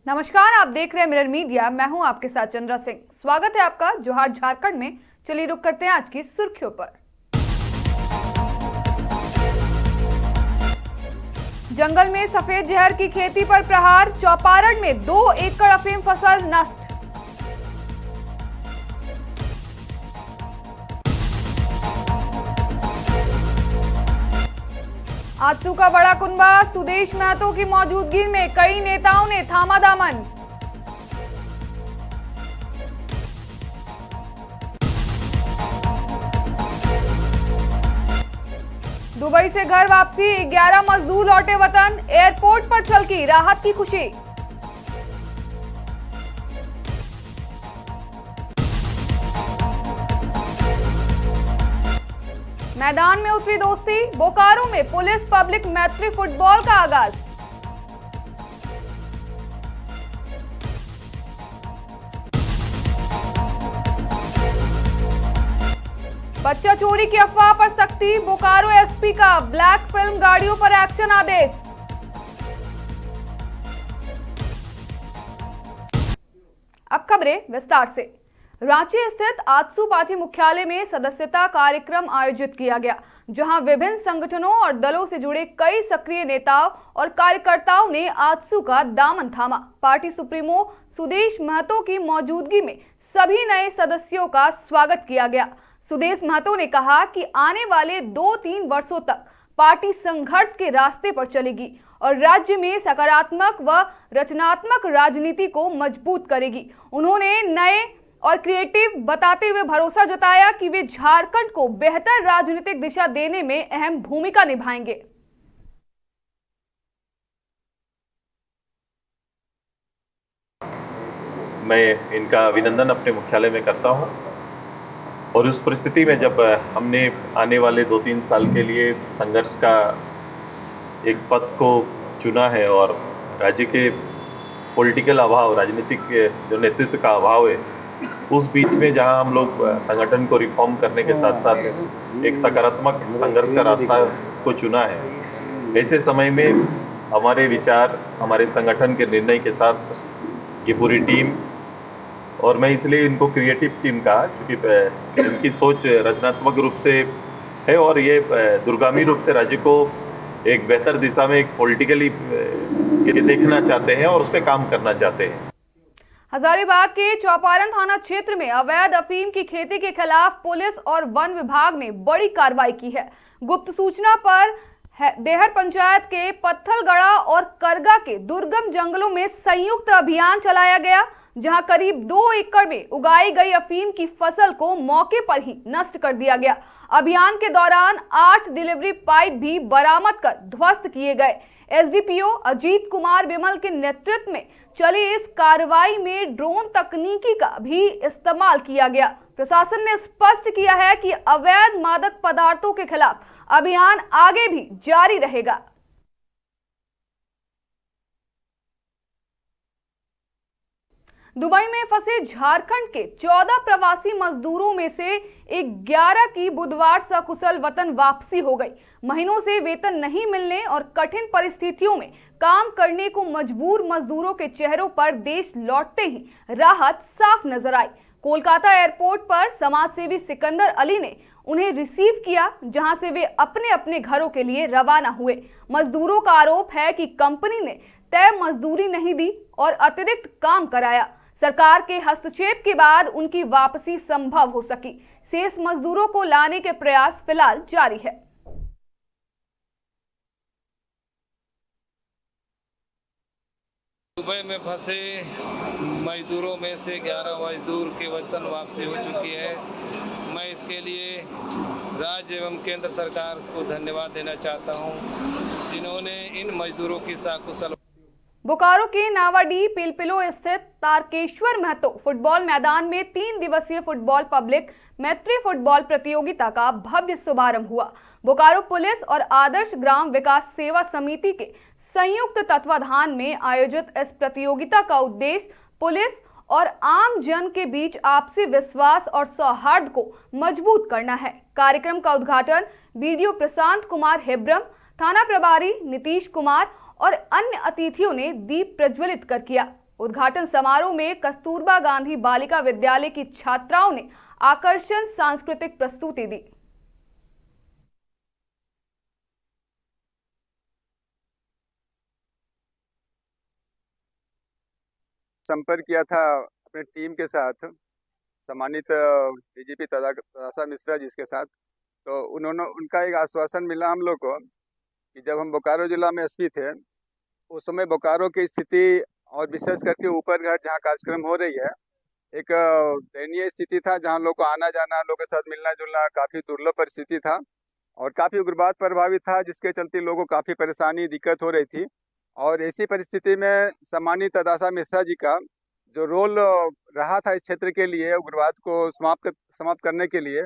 नमस्कार, आप देख रहे हैं मिरर मीडिया। मैं हूं आपके साथ चंद्रा सिंह। स्वागत है आपका जोहार झारखंड में। चलिए रुक करते हैं आज की सुर्खियों पर। जंगल में सफेद जहर की खेती पर प्रहार, चौपारण में 2 एकड़ अफीम फसल नष्ट। आजसू का बड़ा कुनबा, सुदेश महतो की मौजूदगी में कई नेताओं ने थामा दामन। दुबई से घर वापसी 11 मजदूर लौटे वतन, एयरपोर्ट पर छलकी राहत की खुशी। मैदान में उतरी दोस्ती, बोकारो में पुलिस पब्लिक मैत्री फुटबॉल का आगाज। बच्चा चोरी की अफवाह पर सख्ती, बोकारो एसपी का ब्लैक फिल्म गाड़ियों पर एक्शन आदेश। अब खबरें विस्तार से। रांची स्थित आजसू पार्टी मुख्यालय में सदस्यता कार्यक्रम आयोजित किया गया, जहां विभिन्न संगठनों और दलों से जुड़े कई सक्रिय नेताओं और कार्यकर्ताओं ने आजसू का दामन थामा। पार्टी सुप्रीमो सुदेश महतो की मौजूदगी में सभी नए सदस्यों का स्वागत किया गया। सुदेश महतो ने कहा कि आने वाले 2-3 वर्षों तक पार्टी संघर्ष के रास्ते पर चलेगी और राज्य में सकारात्मक व रचनात्मक राजनीति को मजबूत करेगी। उन्होंने नए और क्रिएटिव बताते हुए भरोसा जताया कि वे झारखंड को बेहतर राजनीतिक दिशा देने में अहम भूमिका निभाएंगे। मैं इनका अभिनंदन अपने मुख्यालय में करता हूं और उस परिस्थिति में जब हमने आने वाले 2-3 साल के लिए संघर्ष का एक पथ को चुना है और राज्य के पॉलिटिकल अभाव, राजनीतिक जो नेतृत्व का अभाव है, उस बीच में जहां हम लोग संगठन को रिफॉर्म करने के साथ साथ एक सकारात्मक संघर्ष का रास्ता को चुना है, ऐसे समय में हमारे विचार, हमारे संगठन के निर्णय के साथ ये पूरी टीम, और मैं इसलिए इनको क्रिएटिव टीम कहा क्योंकि इनकी सोच रचनात्मक रूप से है और ये दूरगामी रूप से राज्य को एक बेहतर दिशा में एक पॉलिटिकली देखना चाहते हैं और उस पर काम करना चाहते हैं। हजारीबाग के चौपारण थाना क्षेत्र में अवैध अफीम की खेती के खिलाफ पुलिस और वन विभाग ने बड़ी कार्रवाई की है। गुप्त सूचना पर देहर पंचायत के पत्थलगड़ा और करगा के दुर्गम जंगलों में संयुक्त अभियान चलाया गया, जहां करीब 2 एकड़ में उगाई गई अफीम की फसल को मौके पर ही नष्ट कर दिया गया। अभियान के दौरान 8 डिलीवरी पाइप भी बरामद कर ध्वस्त किए गए। एसडीपीओ अजीत कुमार विमल के नेतृत्व में चली इस कार्रवाई में ड्रोन तकनीकी का भी इस्तेमाल किया गया। प्रशासन ने स्पष्ट किया है कि अवैध मादक पदार्थों के खिलाफ अभियान आगे भी जारी रहेगा। दुबई में फंसे झारखंड के 14 प्रवासी मजदूरों में से 11 की बुधवार सकुशल वतन वापसी हो गई। महीनों से वेतन नहीं मिलने और कठिन परिस्थितियों में काम करने को मजबूर मजदूरों के चेहरों पर देश लौटते ही राहत साफ नजर आई। कोलकाता एयरपोर्ट पर समाजसेवी सिकंदर अली ने उन्हें रिसीव किया, जहां से वे अपने अपने घरों के लिए रवाना हुए। मजदूरों का आरोप है कि कंपनी ने तय मजदूरी नहीं दी और अतिरिक्त काम कराया। सरकार के हस्तक्षेप के बाद उनकी वापसी संभव हो सकी। शेष मजदूरों को लाने के प्रयास फिलहाल जारी है। दुबई में फंसे मजदूरों में से 11 मजदूर की वतन वापसी हो चुकी है। मैं इसके लिए राज्य एवं केंद्र सरकार को धन्यवाद देना चाहता हूं, जिन्होंने इन मजदूरों की सकुशल। बोकारो के नावाडी पिलपिलो स्थित तारकेश्वर महतो फुटबॉल मैदान में 3 दिवसीय फुटबॉल पब्लिक मैत्री फुटबॉल प्रतियोगिता का भव्य शुभारंभ हुआ। बोकारो पुलिस और आदर्श ग्राम विकास सेवा समिति के संयुक्त तत्वाधान में आयोजित इस प्रतियोगिता का उद्देश्य पुलिस और आम जन के बीच आपसी विश्वास और सौहार्द को मजबूत करना है। कार्यक्रम का उद्घाटन बीडीओ प्रशांत कुमार हेब्रम, थाना प्रभारी नीतीश कुमार और अन्य अतिथियों ने दीप प्रज्वलित कर किया। उद्घाटन समारोह में कस्तूरबा गांधी बालिका विद्यालय की छात्राओं ने आकर्षण सांस्कृतिक प्रस्तुति दी। संपर्क किया था अपने टीम के साथ, सम्मानित डीजीपी तदासा मिश्रा जी के साथ। तो उनका एक आश्वासन मिला हम लोग को कि जब हम बोकारो जिला में एसपी थे उस समय बोकारो की स्थिति और विशेष करके ऊपर घाट जहाँ कार्यक्रम हो रही है, एक दयनीय स्थिति था जहाँ लोग को आना जाना, लोगों के साथ मिलना जुलना काफ़ी दुर्लभ परिस्थिति था और काफ़ी उग्रवाद प्रभावित था, जिसके चलते लोगों को काफ़ी परेशानी दिक्कत हो रही थी। और ऐसी परिस्थिति में सम्मानित तदासा मिश्रा जी का जो रोल रहा था इस क्षेत्र के लिए उग्रवाद को समाप्त करने के लिए,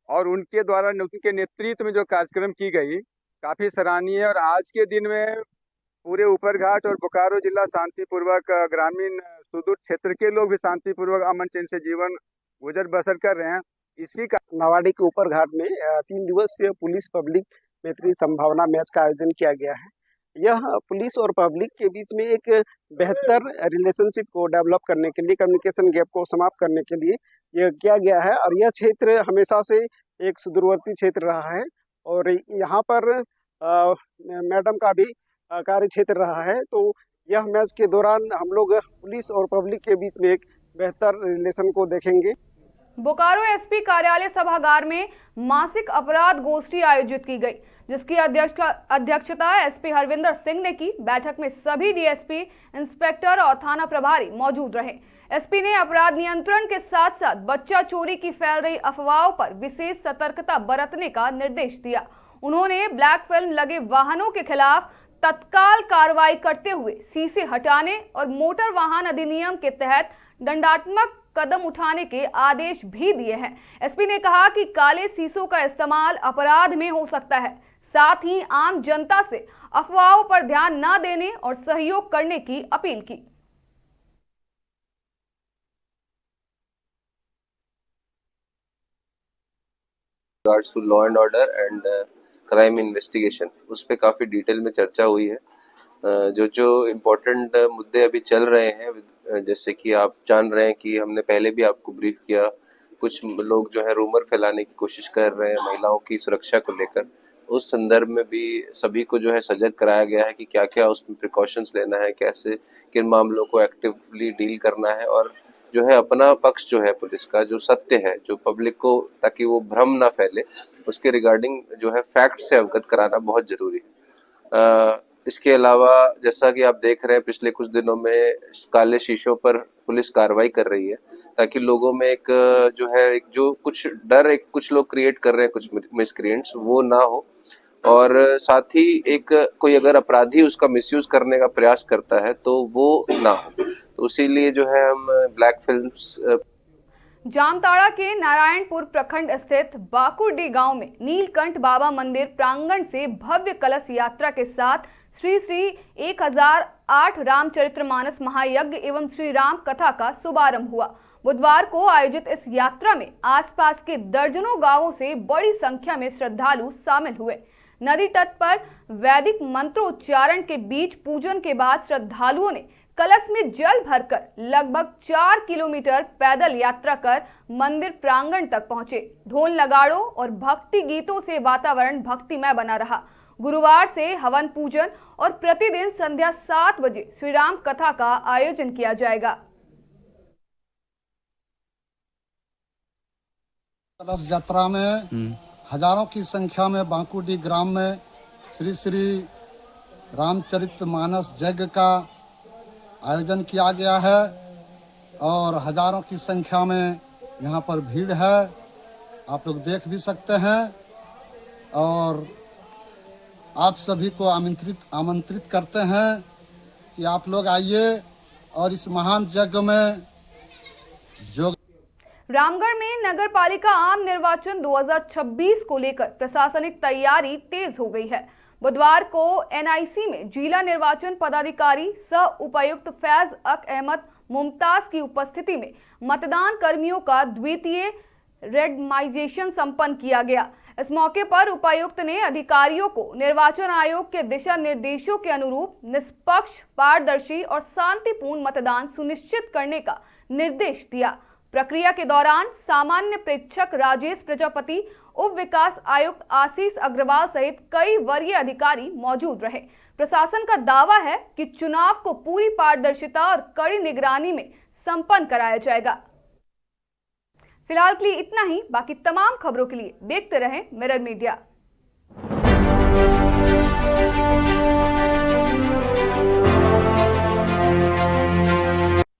और उनके द्वारा उनके नेतृत्व में जो कार्यक्रम की गई काफ़ी सराहनीय है। और आज के दिन में पूरे ऊपर घाट और बोकारो जिला शांतिपूर्वक, ग्रामीण सुदूर क्षेत्र के लोग भी शांतिपूर्वक अमन चैन से जीवन गुजर बसर कर रहे हैं। इसी का नवाड़ी के ऊपर घाट में 3 दिवसीय पुलिस पब्लिक मैत्री संभावना मैच का आयोजन किया गया है। यह पुलिस और पब्लिक के बीच में एक बेहतर रिलेशनशिप को डेवलप करने के लिए, कम्युनिकेशन गैप को समाप्त करने के लिए यह किया गया है। और यह क्षेत्र हमेशा से एक सुदूरवर्ती क्षेत्र रहा है और यहाँ पर मैडम का भी कार्य क्षेत्र रहा है। तो यह मैच के दौरान हम लोग पुलिस और पब्लिक के बीच में एक बेहतर रिलेशन को देखेंगे। बोकारो एसपी कार्यालय सभागार में मासिक अपराध गोष्ठी आयोजित की गई, जिसकी अध्यक्षता एसपी हरविंदर सिंह ने की। बैठक में सभी डीएसपी, इंस्पेक्टर और थाना प्रभारी मौजूद रहे। एसपी ने अपराध नियंत्रण के साथ साथ बच्चा चोरी की फैल रही अफवाहों पर विशेष सतर्कता बरतने का निर्देश दिया। उन्होंने ब्लैक फिल्म लगे वाहनों के खिलाफ तत्काल कार्रवाई करते हुए शीशे हटाने और मोटर वाहन अधिनियम के तहत दंडात्मक कदम उठाने के आदेश भी दिए हैं। एसपी ने कहा कि काले शीशों का इस्तेमाल अपराध में हो सकता है, साथ ही आम जनता से अफवाहों पर ध्यान न देने और सहयोग करने की अपील की। To law and order and crime investigation, उस पर काफ़ी डिटेल में चर्चा हुई है। जो इम्पोर्टेंट मुद्दे अभी चल रहे हैं, जैसे कि आप जान रहे हैं कि हमने पहले भी आपको ब्रीफ किया, कुछ लोग जो है रूमर फैलाने की कोशिश कर रहे हैं महिलाओं की सुरक्षा को लेकर। उस संदर्भ में भी सभी को जो है सजग कराया गया है कि क्या क्या उसमें प्रिकॉशंस लेना है, कैसे किन मामलों को एक्टिवली डील करना है, और जो है अपना पक्ष जो है पुलिस का जो सत्य है, जो पब्लिक को, ताकि वो भ्रम ना फैले, उसके रिगार्डिंग जो है फैक्ट से अवगत कराना बहुत जरूरी है। इसके अलावा जैसा कि आप देख रहे हैं पिछले कुछ दिनों में काले शीशों पर पुलिस कार्रवाई कर रही है, ताकि लोगों में एक जो है एक जो कुछ डर कुछ लोग क्रिएट कर रहे हैं, कुछ मिसक्रिएंट्स, वो ना हो। और साथ ही एक कोई अगर अपराधी उसका मिसयूज करने का प्रयास करता है तो वो ना हो। तो इसीलिए जो है हम ब्लैक फिल्म्स। जामताड़ा के नारायणपुर प्रखंड स्थित बाकुरडी गांव में नीलकंठ बाबा मंदिर प्रांगण से भव्य कलश यात्रा के साथ श्री 1008 रामचरितमानस महायज्ञ एवं श्री राम कथा का शुभारंभ हुआ। बुधवार को आयोजित इस यात्रा में आसपास के दर्जनों गांवों से बड़ी संख्या में श्रद्धालु शामिल हुए। नदी तट पर वैदिक मंत्रोच्चारण के बीच पूजन के बाद श्रद्धालुओं ने कलश में जल भरकर लगभग 4 किलोमीटर पैदल यात्रा कर मंदिर प्रांगण तक पहुंचे। ढोल नगाड़ों और भक्ति गीतों से वातावरण भक्तिमय बना रहा। गुरुवार से हवन पूजन और प्रतिदिन संध्या 7 बजे श्री राम कथा का आयोजन किया जाएगा। कलश यात्रा में हजारों की संख्या में बांकुडी ग्राम में श्री रामचरितमानस यज्ञ का आयोजन किया गया है और हजारों की संख्या में यहाँ पर भीड़ है, आप लोग देख भी सकते हैं। और आप सभी को आमंत्रित करते हैं कि आप लोग आइए और इस महान यज्ञ में जो रामगढ़ में नगर पालिका आम निर्वाचन 2026 को लेकर प्रशासनिक तैयारी तेज हो गई है। बुधवार को एनआईसी में जिला निर्वाचन पदाधिकारी सह उपायुक्त फैज अक अहमद मुमताज की उपस्थिति में मतदान कर्मियों का द्वितीय रेंडमाइजेशन संपन्न किया गया। इस मौके पर उपायुक्त ने अधिकारियों को निर्वाचन आयोग के दिशा निर्देशों के अनुरूप निष्पक्ष, पारदर्शी और शांतिपूर्ण मतदान सुनिश्चित करने का निर्देश दिया। प्रक्रिया के दौरान सामान्य प्रेक्षक राजेश प्रजापति, उप विकास आयुक्त आशीष अग्रवाल सहित कई वरीय अधिकारी मौजूद रहे। प्रशासन का दावा है कि चुनाव को पूरी पारदर्शिता और कड़ी निगरानी में संपन्न कराया जाएगा। फिलहाल के लिए इतना ही। बाकी तमाम खबरों के लिए देखते रहें मिरर मीडिया।